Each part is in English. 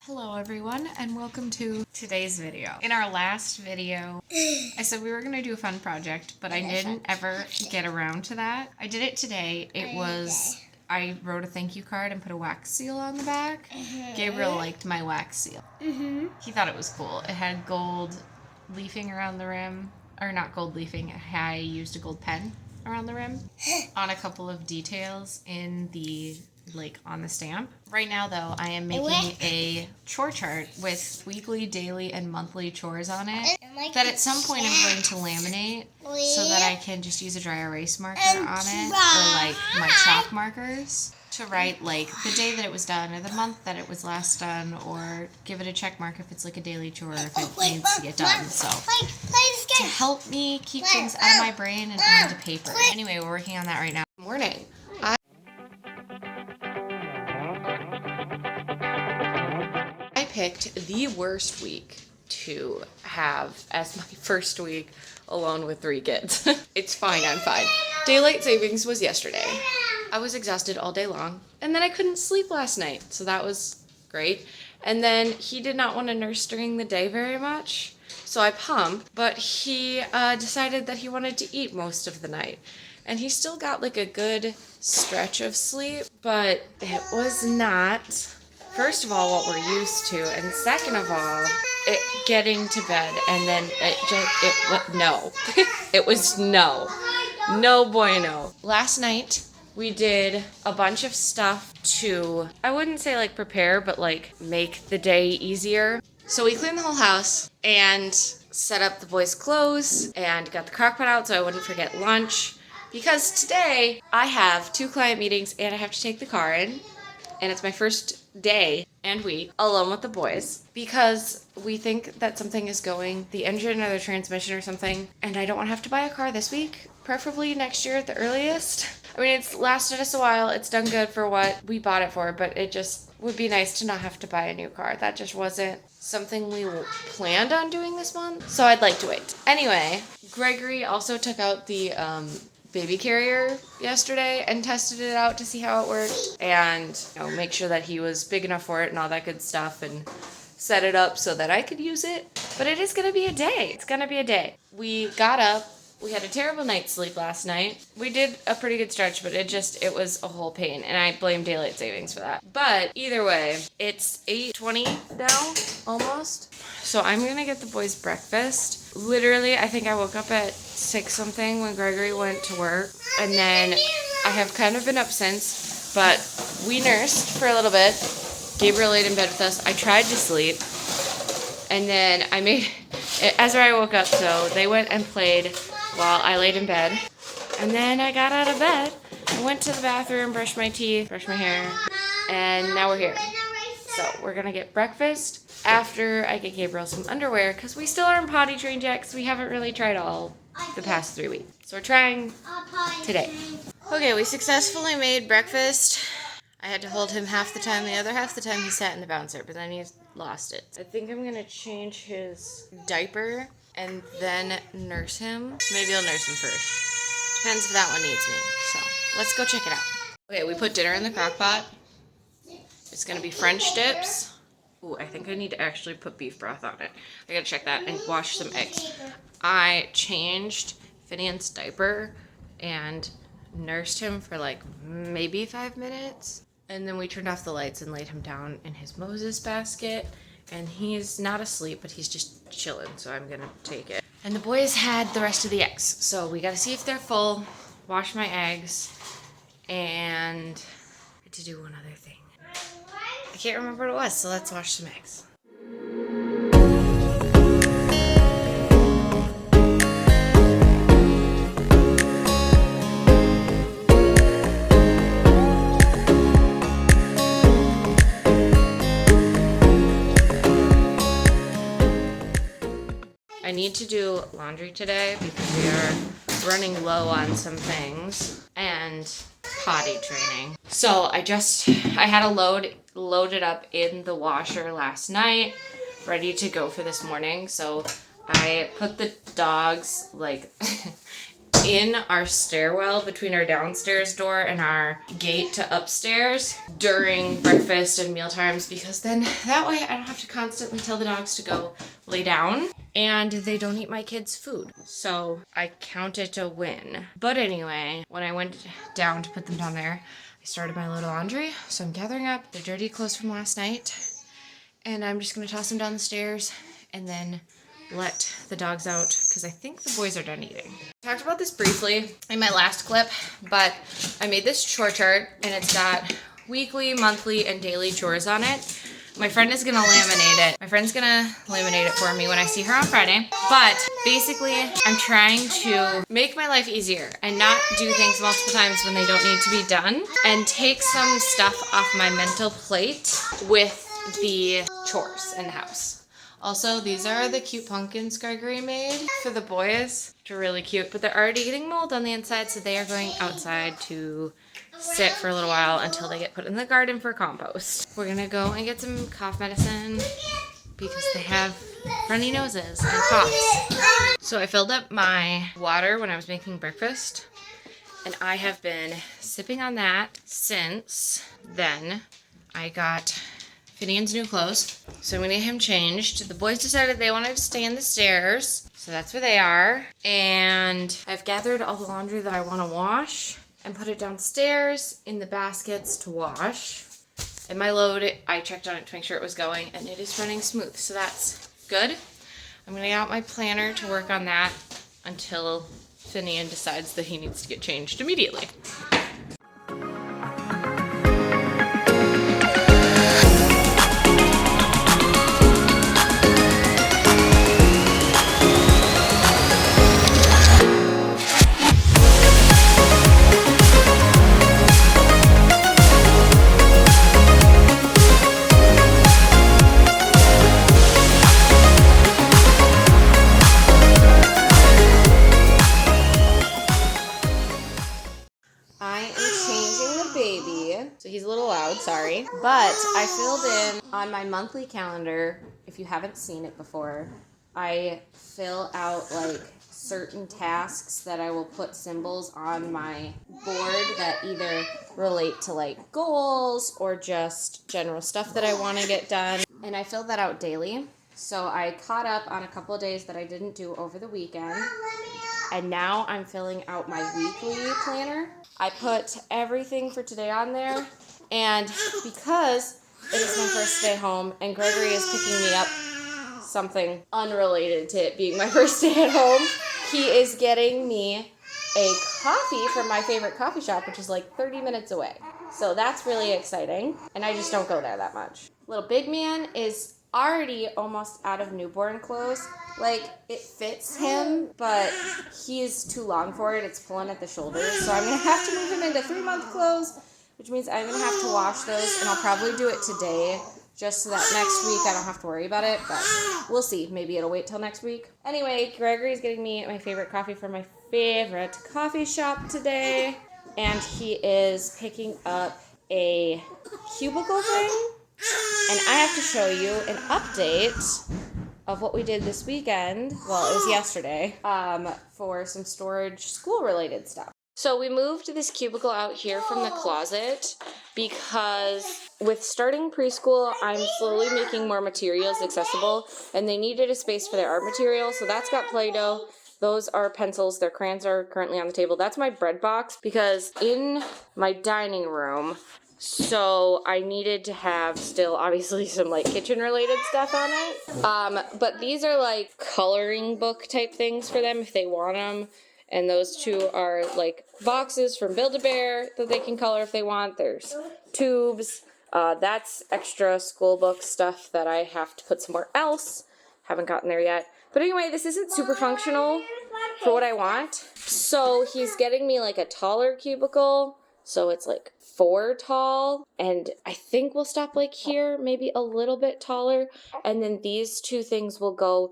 Hello everyone and welcome to today's video. In our last video, I said we were going to do a fun project, but I didn't ever get around to that. I did it today. I wrote a thank you card and put a wax seal on the back. Gabriel liked my wax seal. He thought it was cool. It had gold leafing around the rim, or not gold leafing, I used a gold pen around the rim on a couple of details in the on the stamp. Right now though, I am making a chore chart with weekly, daily, and monthly chores on it that at some point I'm going to laminate so that I can just use a dry erase marker on it, or my chalk markers, to write the day that it was done or the month that it was last done, or give it a check mark if it's a daily chore, if it needs to get done. So to help me keep things out of my brain and onto paper. Anyway, we're working on that right now. Morning. I picked the worst week to have as my first week alone with 3 kids. It's fine, I'm fine. Daylight savings was yesterday. I was exhausted all day long, and then I couldn't sleep last night, so that was great. And then he did not want to nurse during the day very much, so I pumped, but he decided that he wanted to eat most of the night. And he still got a good stretch of sleep, but it was not, first of all, what we're used to, and second of all, getting to bed, and then no. It was no bueno. Last night, we did a bunch of stuff to, I wouldn't say prepare, but make the day easier. So we cleaned the whole house and set up the boys' clothes and got the crock pot out so I wouldn't forget lunch. Because today I have 2 client meetings and I have to take the car in, and it's my first day and week alone with the boys because we think that something is going, the engine or the transmission or something, and I don't want to have to buy a car this week, preferably next year at the earliest. I mean, it's lasted us a while, it's done good for what we bought it for, but it just would be nice to not have to buy a new car. That just wasn't something we planned on doing this month, so I'd like to wait. Anyway, Gregory also took out the baby carrier yesterday and tested it out to see how it worked and make sure that he was big enough for it and all that good stuff, and set it up so that I could use it. But it is going to be a day. It's going to be a day. We got up. We had a terrible night's sleep last night. We did a pretty good stretch, but it was a whole pain, and I blame daylight savings for that. But either way, it's 8:20 now, almost. So I'm going to get the boys breakfast. Literally, I think I woke up at 6 something when Gregory went to work, and then I have kind of been up since, but we nursed for a little bit. Gabriel laid in bed with us. I tried to sleep, and then Ezra and I woke up, so they went and played while I laid in bed. And then I got out of bed, I went to the bathroom, brushed my teeth, brushed my hair, and now we're here. So we're gonna get breakfast after I get Gabriel some underwear, because we still aren't potty trained yet, because we haven't really tried all the past 3 weeks. So we're trying today. Okay, we successfully made breakfast. I had to hold him half the time. The other half the time he sat in the bouncer, but then he lost it. I think I'm gonna change his diaper and then nurse him. Maybe I'll nurse him first. Depends if that one needs me. So let's go check it out. Okay, we put dinner in the crock pot. It's gonna be French dips. Ooh, I think I need to actually put beef broth on it. I gotta check that and wash some eggs. I changed Finian's diaper and nursed him for maybe 5 minutes. And then we turned off the lights and laid him down in his Moses basket. And he's not asleep, but he's just chilling, so I'm gonna take it. And the boys had the rest of the eggs, so we gotta see if they're full, wash my eggs, and I had to do one other thing. I can't remember what it was, so let's wash some eggs. I need to do laundry today because we are running low on some things and potty training. So I had a load it up in the washer last night, ready to go for this morning. So I put the dogs in our stairwell between our downstairs door and our gate to upstairs during breakfast and meal times, because then that way I don't have to constantly tell the dogs to go lay down and they don't eat my kids' food. So I count it a win. But anyway, when I went down to put them down there, I started my load of laundry. So I'm gathering up the dirty clothes from last night and I'm just gonna toss them down the stairs and then let the dogs out because I think the boys are done eating. I talked about this briefly in my last clip, but I made this chore chart and it's got weekly, monthly, and daily chores on it. My friend is gonna laminate it. My friend's gonna laminate it for me when I see her on Friday. But basically, I'm trying to make my life easier and not do things multiple times when they don't need to be done, and take some stuff off my mental plate with the chores in the house. Also, these are the cute pumpkins Gregory made for the boys. They're really cute, but they're already getting mold on the inside, so they are going outside to sit for a little while until they get put in the garden for compost. We're gonna go and get some cough medicine because they have runny noses and coughs. So I filled up my water when I was making breakfast, and I have been sipping on that since then. I got Finian's new clothes, so I'm gonna get him changed. The boys decided they wanted to stay in the stairs, so that's where they are. And I've gathered all the laundry that I want to wash and put it downstairs in the baskets to wash. And my load, I checked on it to make sure it was going, and it is running smooth, so that's good. I'm gonna get out my planner to work on that until Finian decides that he needs to get changed immediately. So he's a little loud, sorry. But I filled in on my monthly calendar, if you haven't seen it before, I fill out like certain tasks that I will put symbols on my board that either relate to like goals or just general stuff that I want to get done. And I fill that out daily. So I caught up on a couple of days that I didn't do over the weekend. And now I'm filling out my weekly planner. I put everything for today on there, and because it is my first day home and Gregory is picking me up something unrelated to it being my first day at home, he is getting me a coffee from my favorite coffee shop, which is like 30 minutes away. So that's really exciting, and I just don't go there that much. Little big man is already almost out of newborn clothes. Like, it fits him, but he is too long for it. It's pulling at the shoulders. So I'm going to have to move him into 3-month clothes, which means I'm going to have to wash those, and I'll probably do it today just so that next week I don't have to worry about it, but we'll see. Maybe it'll wait till next week. Anyway, Gregory's getting me my favorite coffee from my favorite coffee shop today, and he is picking up a cubicle thing, and I have to show you an update of what we did this weekend, well, it was yesterday, for some storage school-related stuff. So we moved this cubicle out here from the closet because with starting preschool, I'm slowly making more materials accessible, and they needed a space for their art material, so that's got Play-Doh. Those are pencils. Their crayons are currently on the table. That's my bread box because in my dining room, so I needed to have still obviously some like kitchen related stuff on it. But these are like coloring book type things for them if they want them. And those two are like boxes from Build-A-Bear that they can color if they want. There's tubes. That's extra school book stuff that I have to put somewhere else. Haven't gotten there yet. But anyway, this isn't super functional for what I want. So he's getting me like a taller cubicle. So it's like 4 tall, and I think we'll stop like here, maybe a little bit taller, and then these 2 things will go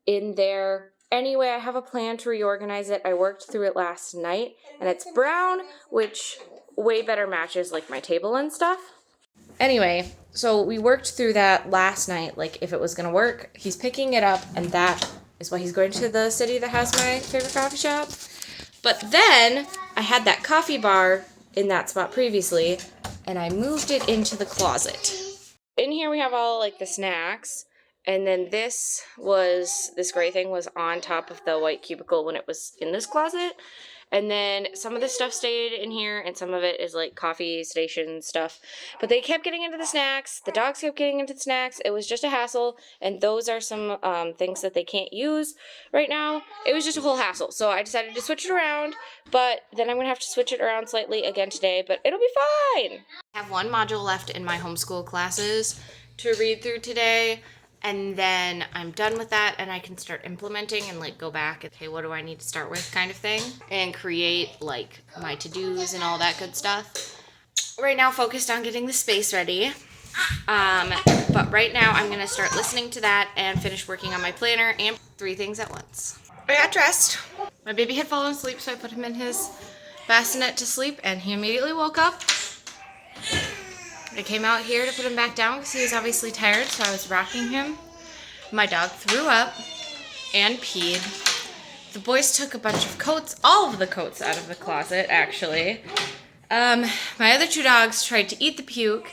in there. Anyway, I have a plan to reorganize it. I worked through it last night, and it's brown, which way better matches like my table and stuff. Anyway, so we worked through that last night, like if it was gonna work. He's picking it up, and that is why he's going to the city that has my favorite coffee shop. But then I had that coffee bar in that spot previously, and I moved it into the closet. In here we have all like the snacks, and then this gray thing was on top of the white cubicle when it was in this closet. And then some of the stuff stayed in here, and some of it is like coffee station stuff. But they kept getting into the snacks. The dogs kept getting into the snacks. It was just a hassle, and those are some things that they can't use right now. It was just a whole hassle. So I decided to switch it around, but then I'm going to have to switch it around slightly again today, but it'll be fine. I have one module left in my homeschool classes to read through today. And then I'm done with that, and I can start implementing and like go back, okay, what do I need to start with kind of thing, and create like my to-dos and all that good stuff. Right now focused on getting the space ready. But right now I'm gonna start listening to that and finish working on my planner and 3 things at once. I got dressed. My baby had fallen asleep, so I put him in his bassinet to sleep, and he immediately woke up. I came out here to put him back down because he was obviously tired, so I was rocking him. My dog threw up and peed. The boys took a bunch of coats, all of the coats out of the closet, actually. My other 2 dogs tried to eat the puke.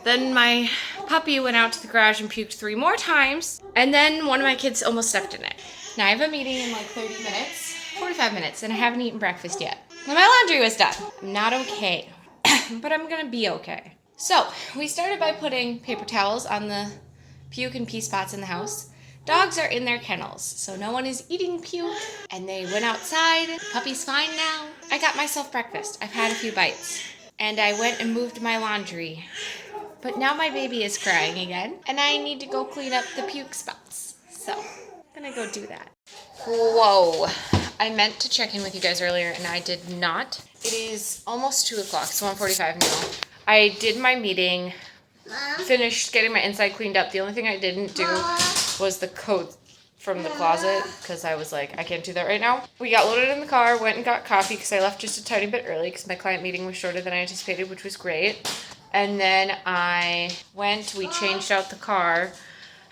Then my puppy went out to the garage and puked 3 more times. And then one of my kids almost stepped in it. Now I have a meeting in like 30 minutes, 45 minutes, and I haven't eaten breakfast yet. And my laundry was done. I'm not okay, but I'm gonna be okay. So, we started by putting paper towels on the puke and pee spots in the house. Dogs are in their kennels, so no one is eating puke. And they went outside. The puppy's fine now. I got myself breakfast. I've had a few bites. And I went and moved my laundry. But now my baby is crying again, and I need to go clean up the puke spots. So, I'm gonna go do that. Whoa. I meant to check in with you guys earlier, and I did not. It is almost 2 o'clock. It's 1:45 now. I did my meeting, finished getting my inside cleaned up. The only thing I didn't do was the coat from the closet because I was like, I can't do that right now. We got loaded in the car, went and got coffee because I left just a tiny bit early because my client meeting was shorter than I anticipated, which was great. And then we changed out the car,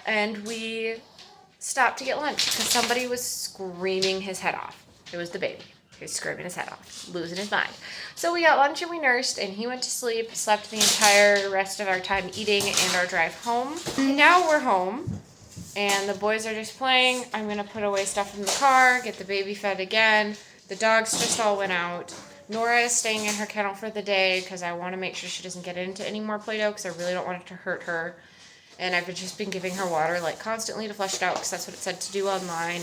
and we stopped to get lunch because somebody was screaming his head off. It was the baby. He was screaming his head off, losing his mind. So we got lunch and we nursed, and he went to sleep, slept the entire rest of our time eating and our drive home. Now we're home, and the boys are just playing. I'm going to put away stuff in the car, get the baby fed again. The dogs just all went out. Nora is staying in her kennel for the day because I want to make sure she doesn't get into any more Play-Doh because I really don't want it to hurt her. And I've just been giving her water like constantly to flush it out because that's what it said to do online.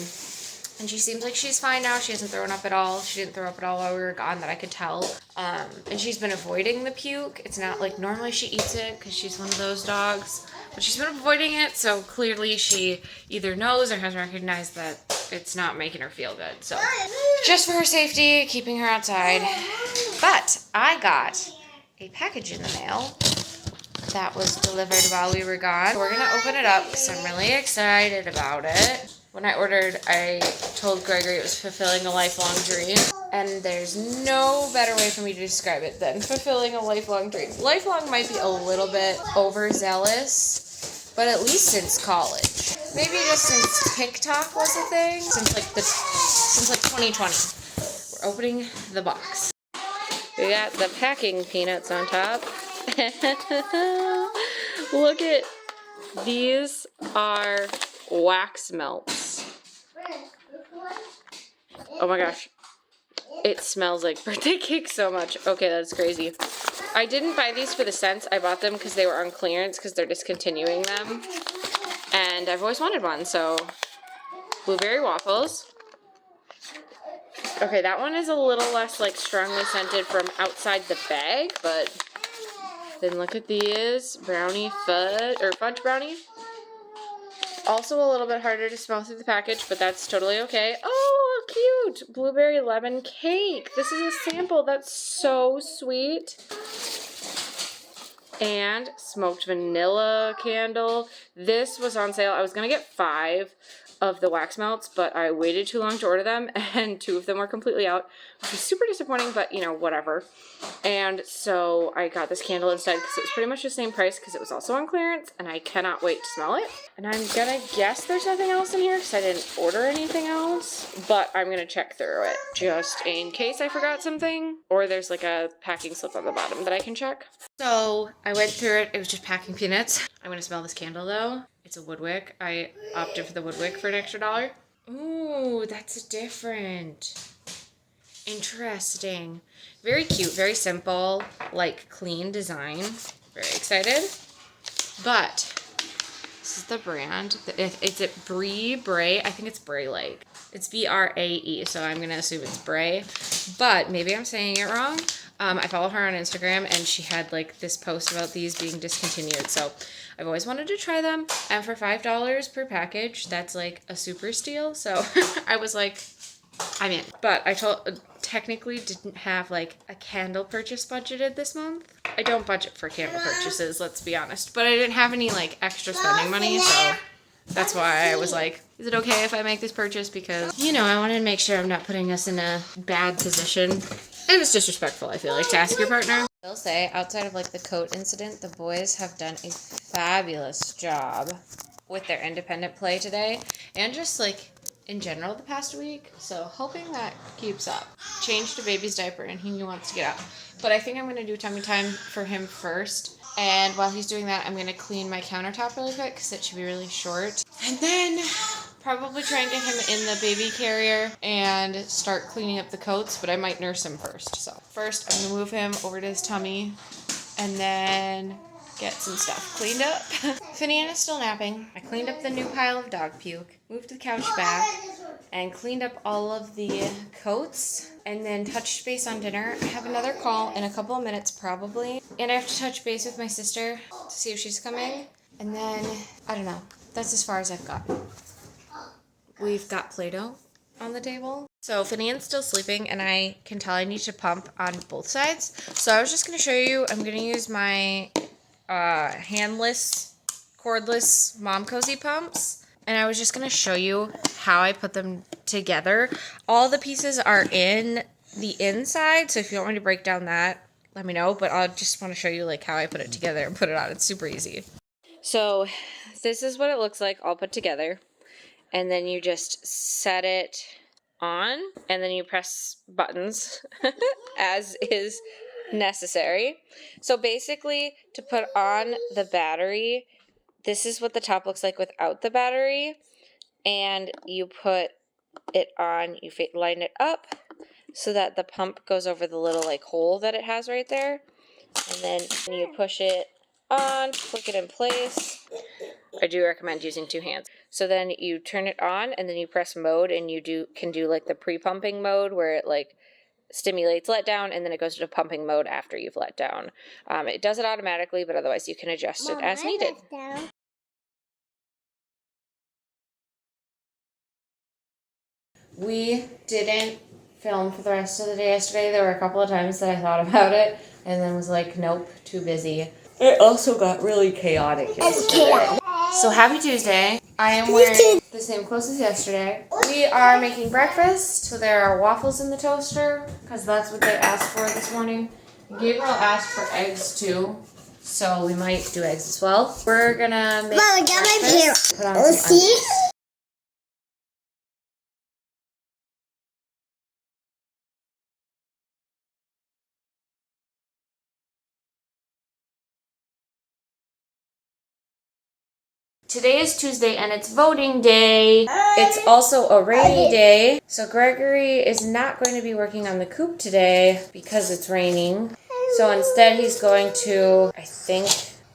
And she seems like she's fine now. She hasn't thrown up at all. She didn't throw up at all while we were gone that I could tell. And she's been avoiding the puke. It's not like normally she eats it because she's one of those dogs. But she's been avoiding it, so clearly she either knows or has recognized that it's not making her feel good. So just for her safety, keeping her outside. But I got a package in the mail that was delivered while we were gone. So we're going to open it up because I'm really excited about it. When I ordered, I told Gregory it was fulfilling a lifelong dream. And there's no better way for me to describe it than fulfilling a lifelong dream. Lifelong might be a little bit overzealous, but at least since college. Maybe just since TikTok was a thing. Since 2020. We're opening the box. We got the packing peanuts on top. Look at these are wax melts. Oh my gosh. It smells like birthday cake so much. Okay, that's crazy. I didn't buy these for the scents. I bought them because they were on clearance because they're discontinuing them. And I've always wanted one, so blueberry waffles. Okay, that one is a little less like strongly scented from outside the bag, but then look at these. Brownie fudge brownie. Also a little bit harder to smell through the package, but that's totally okay. Oh, cute! Blueberry lemon cake. This is a sample. That's so sweet. and smoked vanilla candle. This was on sale. I was gonna get 5 of the wax melts, but I waited too long to order them, and 2 of them were completely out, which was super disappointing, but you know, whatever. And so I got this candle instead because it was pretty much the same price because it was also on clearance, and I cannot wait to smell it. And I'm gonna guess there's nothing else in here because I didn't order anything else, but I'm gonna check through it just in case I forgot something, or there's like a packing slip on the bottom that I can check. So I went through it. It was just packing peanuts. I'm gonna smell this candle though. It's a wood wick. I opted for the wood wick for an extra $1. Ooh, that's different. Interesting. Very cute, very simple, like clean design. Very excited. But this is the brand. It's at Bray. I think it's Bray Lake. It's BRAE, so I'm gonna assume it's Bray. But maybe I'm saying it wrong. I follow her on Instagram, and she had like this post about these being discontinued. So I've always wanted to try them. And for $5 per package, that's like a super steal. So I was like, I'm in. But I technically didn't have like a candle purchase budgeted this month. I don't budget for candle purchases, let's be honest. But I didn't have any like extra spending money, so that's why I was like, is it okay if I make this purchase? Because, you know, I wanted to make sure I'm not putting us in a bad position. And it's disrespectful, I feel like, to ask your partner. I'll say, outside of like the coat incident, the boys have done a fabulous job with their independent play today. And just like in general the past week, so hoping that keeps up. Changed a baby's diaper and he wants to get out, but I think I'm going to do tummy time for him first, and while he's doing that I'm going to clean my countertop really quick because it should be really short, and then probably try and get him in the baby carrier and start cleaning up the coats, but I might nurse him first. So first I'm going to move him over to his tummy and then get some stuff cleaned up. Finian is still napping. I cleaned up the new pile of dog puke, moved the couch back, and cleaned up all of the coats, and then touched base on dinner. I have another call in a couple of minutes probably, and I have to touch base with my sister to see if she's coming, and then, I don't know, that's as far as I've gotten. We've got Play-Doh on the table. So Finian's still sleeping, and I can tell I need to pump on both sides. So I was just going to show you, I'm going to use my handless, cordless Mom Cozy pumps, and I was just going to show you how I put them together. All the pieces are in the inside, so if you want me to break down that, let me know, but I just want to show you like how I put it together and put it on. It's super easy. So this is what it looks like all put together, and then you just set it on, and then you press buttons as is necessary. So basically, to put on the battery, this is what the top looks like without the battery, and you put it on, you line it up so that the pump goes over the little like hole that it has right there, and then you push it on, click it in place. I do recommend using 2 hands. So then you turn it on, and then you press mode, and you can do like the pre-pumping mode where it like stimulates letdown, and then it goes to pumping mode after you've let down. It does it automatically, but otherwise you can adjust it as needed. We didn't film for the rest of the day yesterday. There were a couple of times that I thought about it and then was like, nope, too busy. It also got really chaotic yesterday. So happy Tuesday. I am wearing the same clothes as yesterday. We are making breakfast, so there are waffles in the toaster, because that's what they asked for this morning. Gabriel asked for eggs too, so we might do eggs as well. We're gonna make breakfast, put on some onions. Today is Tuesday and it's voting day. It's also a rainy day. So Gregory is not going to be working on the coop today because it's raining. So instead he's going to, I think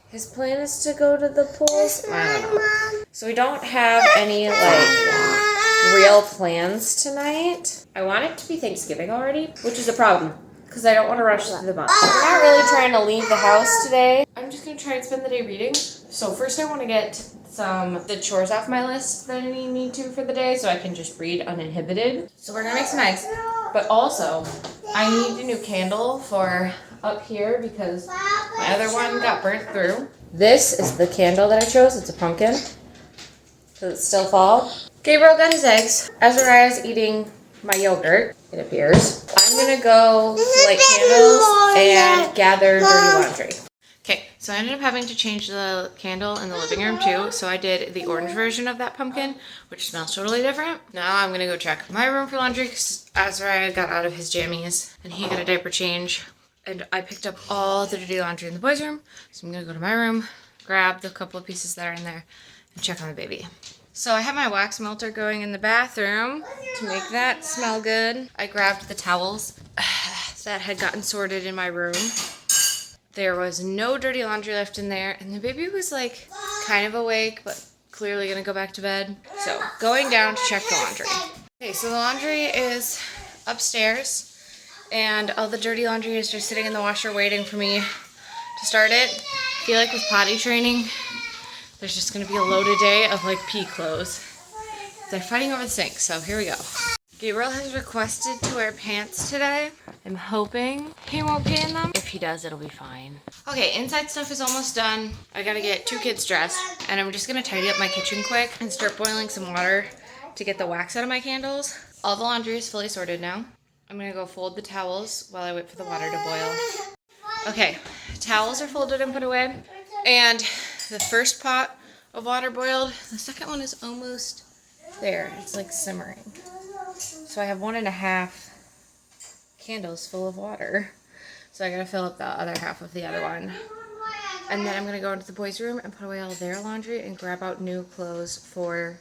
his plan is to go to the pools. I don't know. So we don't have any like real plans tonight. I want it to be Thanksgiving already, which is a problem because I don't want to rush through the month. I'm not really trying to leave the house today. I'm just going to try and spend the day reading. So first I want to get the chores off my list that I need to for the day so I can just read uninhibited. So we're going to make some eggs. But also, I need a new candle for up here because My other one got burnt through. This is the candle that I chose. It's a pumpkin. Because it's still fall. Gabriel got his eggs. Azariah's eating my yogurt, it appears. I'm gonna go light candles and gather dirty laundry. Okay, so I ended up having to change the candle in the living room too. So I did the orange version of that pumpkin, which smells totally different. Now I'm gonna go check my room for laundry because Azariah got out of his jammies and he got a diaper change. And I picked up all the dirty laundry in the boys' room. So I'm gonna go to my room, grab the couple of pieces that are in there, and check on the baby. So I have my wax melter going in the bathroom to make that smell good. I grabbed the towels that had gotten sorted in my room. There was no dirty laundry left in there, and the baby was like kind of awake, but clearly gonna go back to bed. So going down to check the laundry. Okay, so the laundry is upstairs, and all the dirty laundry is just sitting in the washer waiting for me to start it. I feel like with potty training, there's just going to be a loaded day of like pee clothes. They're fighting over the sink, so here we go. Gabriel has requested to wear pants today. I'm hoping he won't pee in them. If he does, it'll be fine. Okay, inside stuff is almost done. I gotta get 2 kids dressed, and I'm just gonna tidy up my kitchen quick and start boiling some water to get the wax out of my candles. All the laundry is fully sorted now. I'm gonna go fold the towels while I wait for the water to boil. Okay, towels are folded and put away, and the first pot of water boiled. The second one is almost there. It's like simmering. So I have 1.5 candles full of water. So I gotta fill up the other half of the other one. And then I'm gonna go into the boys' room and put away all their laundry and grab out new clothes for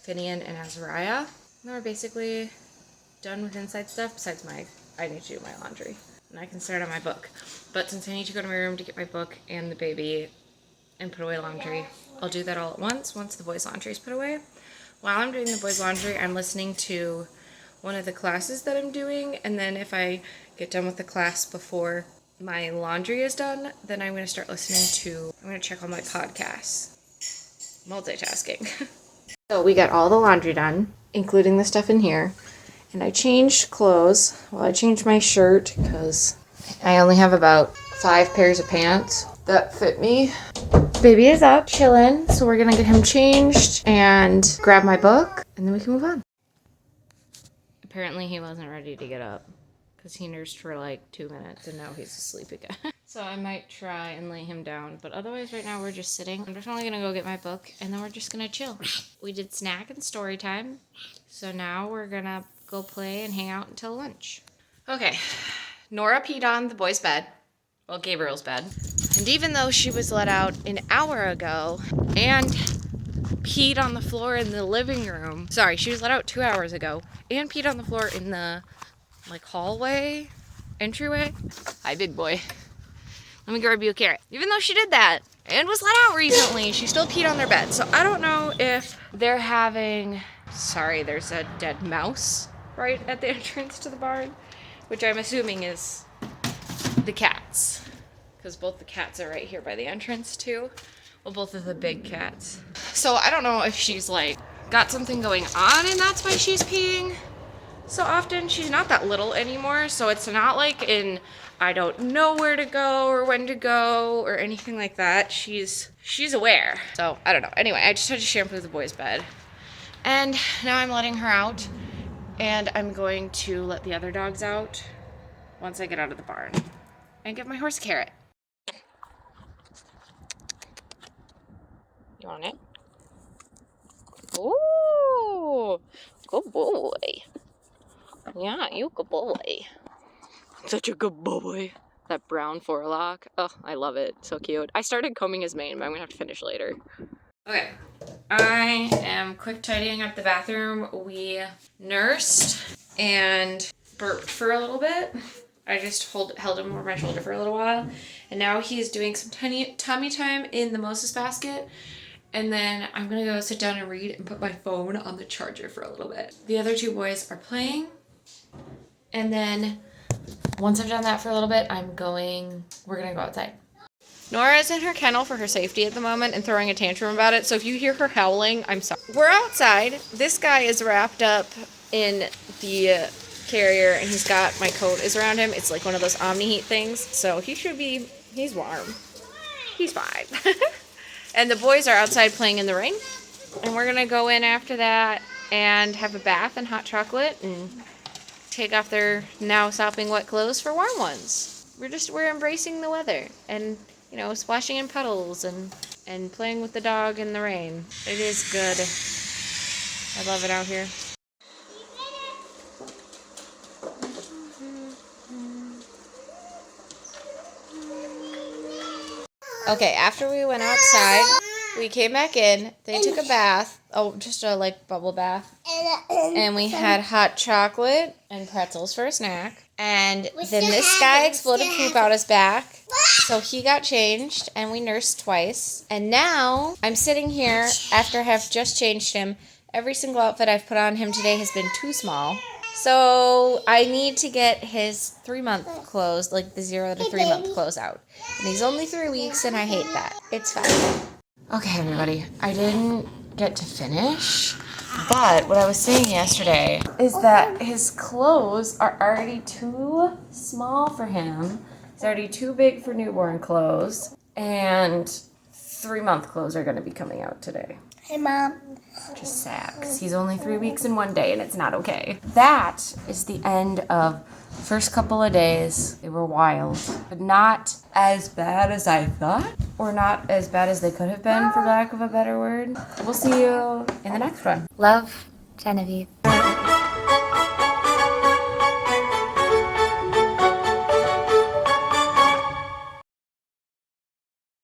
Finian and Azariah. And then we're basically done with inside stuff, besides I need to do my laundry. And I can start on my book. But since I need to go to my room to get my book and the baby and put away laundry, I'll do that all at once the boys' laundry is put away. While I'm doing the boys' laundry, I'm listening to one of the classes that I'm doing, and then if I get done with the class before my laundry is done, then I'm going to start listening I'm going to check on my podcasts. Multitasking. So we got all the laundry done, including the stuff in here, and I changed clothes. Well, I changed my shirt because I only have about 5 pairs of pants that fit me. Baby is up, chilling, so we're gonna get him changed and grab my book, and then we can move on. Apparently he wasn't ready to get up because he nursed for like 2 minutes and now he's asleep again. So I might try and lay him down, but otherwise right now we're just sitting. I'm just only gonna go get my book and then we're just gonna chill. We did snack and story time, so now we're gonna go play and hang out until lunch. Okay, Nora peed on the boys' bed. Well, Gabriel's bed. And even though she was let out an hour ago and peed on the floor in the living room. Sorry, she was let out 2 hours ago and peed on the floor in the hallway, entryway. Hi, big boy. Let me grab you a carrot. Even though she did that and was let out recently, she still peed on their bed. So I don't know if they're having... Sorry, there's a dead mouse right at the entrance to the barn, which I'm assuming is the cats, because both the cats are right here by the entrance too. Well, both of the big cats. So I don't know if she's got something going on and that's why she's peeing so often. She's not that little anymore, so it's not I don't know where to go or when to go or anything like that. She's aware. So I don't know. Anyway, I just had to shampoo the boys' bed. And now I'm letting her out, and I'm going to let the other dogs out once I get out of the barn and give my horse a carrot. You want it? Ooh, good boy. Yeah, you good boy. Such a good boy. That brown forelock. Oh, I love it. So cute. I started combing his mane, but I'm gonna have to finish later. Okay, I am quick tidying up the bathroom. We nursed and burped for a little bit. I just held him over my shoulder for a little while. And now he's doing some tummy time in the Moses basket. And then I'm gonna go sit down and read and put my phone on the charger for a little bit. The other 2 boys are playing. And then once I've done that for a little bit, we're gonna go outside. Nora's in her kennel for her safety at the moment and throwing a tantrum about it. So if you hear her howling, I'm sorry. We're outside. This guy is wrapped up in the carrier and he's got my coat is around him. It's like one of those Omni Heat things. So he's warm. He's fine. And the boys are outside playing in the rain. And we're gonna go in after that and have a bath and hot chocolate and take off their now sopping wet clothes for warm ones. We're embracing the weather and, you know, splashing in puddles and playing with the dog in the rain. It is good. I love it out here. Okay, after we went outside, we came back in. They took a bath. Oh, just a like bubble bath. And we had hot chocolate and pretzels for a snack. And then this guy exploded poop out his back. So he got changed and we nursed twice. And now I'm sitting here after I have just changed him. Every single outfit I've put on him today has been too small. So I need to get his 3-month clothes, like the 0 to 3 month clothes out. And he's only 3 weeks and I hate that. It's fine. Okay, everybody, I didn't get to finish, but what I was saying yesterday is that his clothes are already too small for him. It's already too big for newborn clothes, and 3-month clothes are going to be coming out today. Hey, Mom. Just sad, because he's only 3 weeks in 1 day, and it's not okay. That is the end of first couple of days. They were wild, but not as bad as I thought, or not as bad as they could have been, for lack of a better word. We'll see you in the next one. Love, Genevieve.